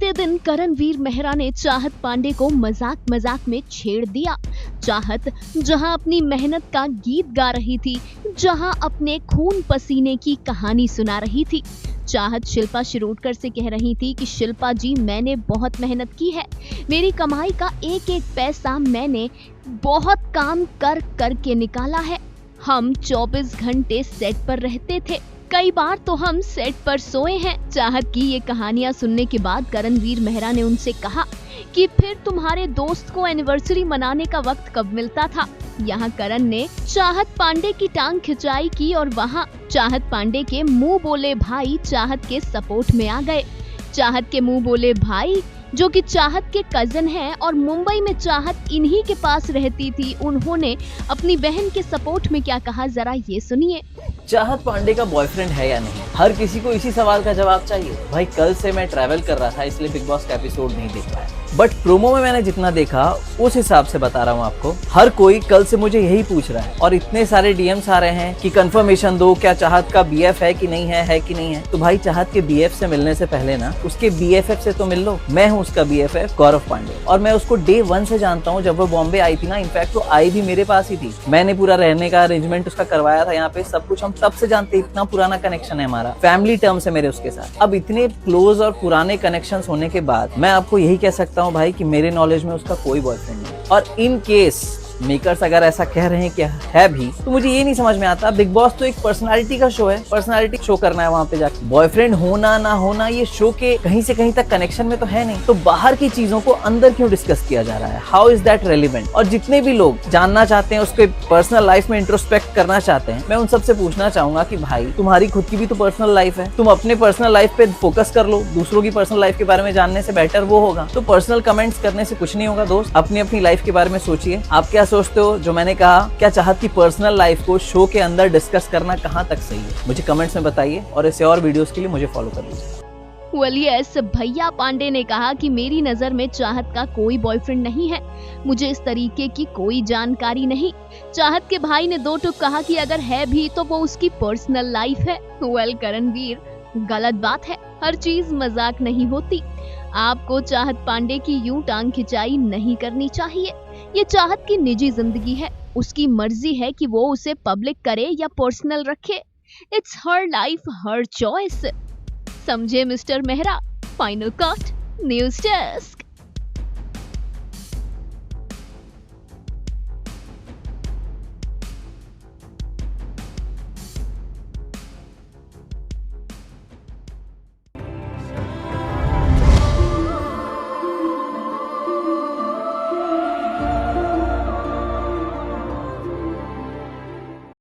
बीते दिन करणवीर मेहरा ने चाहत पांडे को मजाक मजाक में छेड़ दिया। चाहत जहां अपनी मेहनत का गीत गा रही थी, जहां अपने खून पसीने की कहानी सुना रही थी। चाहत शिल्पा शिरोडकर से कह रही थी कि शिल्पा जी, मैंने बहुत मेहनत की है, मेरी कमाई का एक एक पैसा मैंने बहुत काम कर कर के निकाला है। हम 24 घंटे सेट पर रहते थे, कई बार तो हम सेट पर सोए हैं। चाहत की ये कहानियां सुनने के बाद करणवीर मेहरा ने उनसे कहा कि फिर तुम्हारे दोस्त को एनिवर्सरी मनाने का वक्त कब मिलता था। यहाँ करण ने चाहत पांडे की टांग खिंचाई की और वहाँ चाहत पांडे के मुंह बोले भाई चाहत के सपोर्ट में आ गए। चाहत के मुंह बोले भाई जो कि चाहत के कजन हैं और मुंबई में चाहत इन्हीं के पास रहती थी, उन्होंने अपनी बहन के सपोर्ट में क्या कहा, जरा ये सुनिए। चाहत पांडे का बॉयफ्रेंड है या नहीं, हर किसी को इसी सवाल का जवाब चाहिए। भाई कल से मैं ट्रैवल कर रहा था, इसलिए बिग बॉस का एपिसोड नहीं देख पाया, बट प्रोमो में मैंने जितना देखा उस हिसाब से बता रहा हूँ आपको। हर कोई कल से मुझे यही पूछ रहा है और इतने सारे डीएम्स आ रहे हैं कि कंफर्मेशन दो, क्या चाहत का बीएफ है कि नहीं है कि नहीं है। तो भाई चाहत के बीएफ से मिलने से पहले ना उसके बीएफएफ से तो मिल लो। मैं हूँ उसका बीएफएफ गौरव पांडे और मैं उसको डे 1 से जानता हूँ। जब वो बॉम्बे आई थी ना, इनफैक्ट वो आई भी मेरे पास ही थी, मैंने पूरा रहने का अरेंजमेंट उसका करवाया था, यहाँ पे सब कुछ हम तब से जानते, इतना पुराना कनेक्शन है हमारा, फैमिली टर्म्स है मेरे उसके साथ। अब इतने क्लोज और पुराने कनेक्शंस होने के बाद मैं आपको यही कह सकता हूँ भाई कि मेरे नॉलेज में उसका कोई बॉयफ्रेंड नहीं। और इन केस मेकर्स अगर ऐसा कह रहे हैं कि है भी, तो मुझे ये नहीं समझ में आता। बिग बॉस तो एक पर्सनालिटी का शो है, पर्सनालिटी शो करना है वहां पे जाके। बॉयफ्रेंड होना ना होना ये शो के कहीं से कहीं तक कनेक्शन में तो है नहीं, तो बाहर की चीजों को अंदर क्यों डिस्कस किया जा रहा है? How is that relevant? और जितने भी लोग जानना चाहते हैं, उसके पर्सनल लाइफ में इंट्रोस्पेक्ट करना चाहते हैं, मैं उन सबसे पूछना चाहूंगा कि भाई तुम्हारी खुद की भी तो पर्सनल लाइफ है, तुम अपने पर्सनल लाइफ पे फोकस कर लो। दूसरों की पर्सनल लाइफ के बारे में जानने से बेटर वो होगा। तो पर्सनल कमेंट्स करने से कुछ नहीं होगा दोस्त, अपनी अपनी लाइफ के बारे में सोचिए। आप क्या सोचते हो जो मैंने कहा? क्या चाहत की पर्सनल लाइफ को शो के अंदर डिस्कस करना कहां तक सही है? मुझे कमेंट्स में बताइए और ऐसे और वीडियोस के लिए मुझे फॉलो कर लीजिए। वलियस भैया पांडे ने कहा कि मेरी नजर में चाहत का कोई बॉयफ्रेंड नहीं है, मुझे इस तरीके की कोई जानकारी नहीं। चाहत के भाई ने दो टूक कहा कि अगर है भी तो वो उसकी पर्सनल लाइफ है। वेल करणवीर, गलत बात है, हर चीज मजाक नहीं होती। आपको चाहत पांडे की यूं टांग खिंचाई नहीं करनी चाहिए। ये चाहत की निजी जिंदगी है, उसकी मर्जी है कि वो उसे पब्लिक करे या पर्सनल रखे। It's her life, her choice. समझे mister Mehra? Final cut, news desk.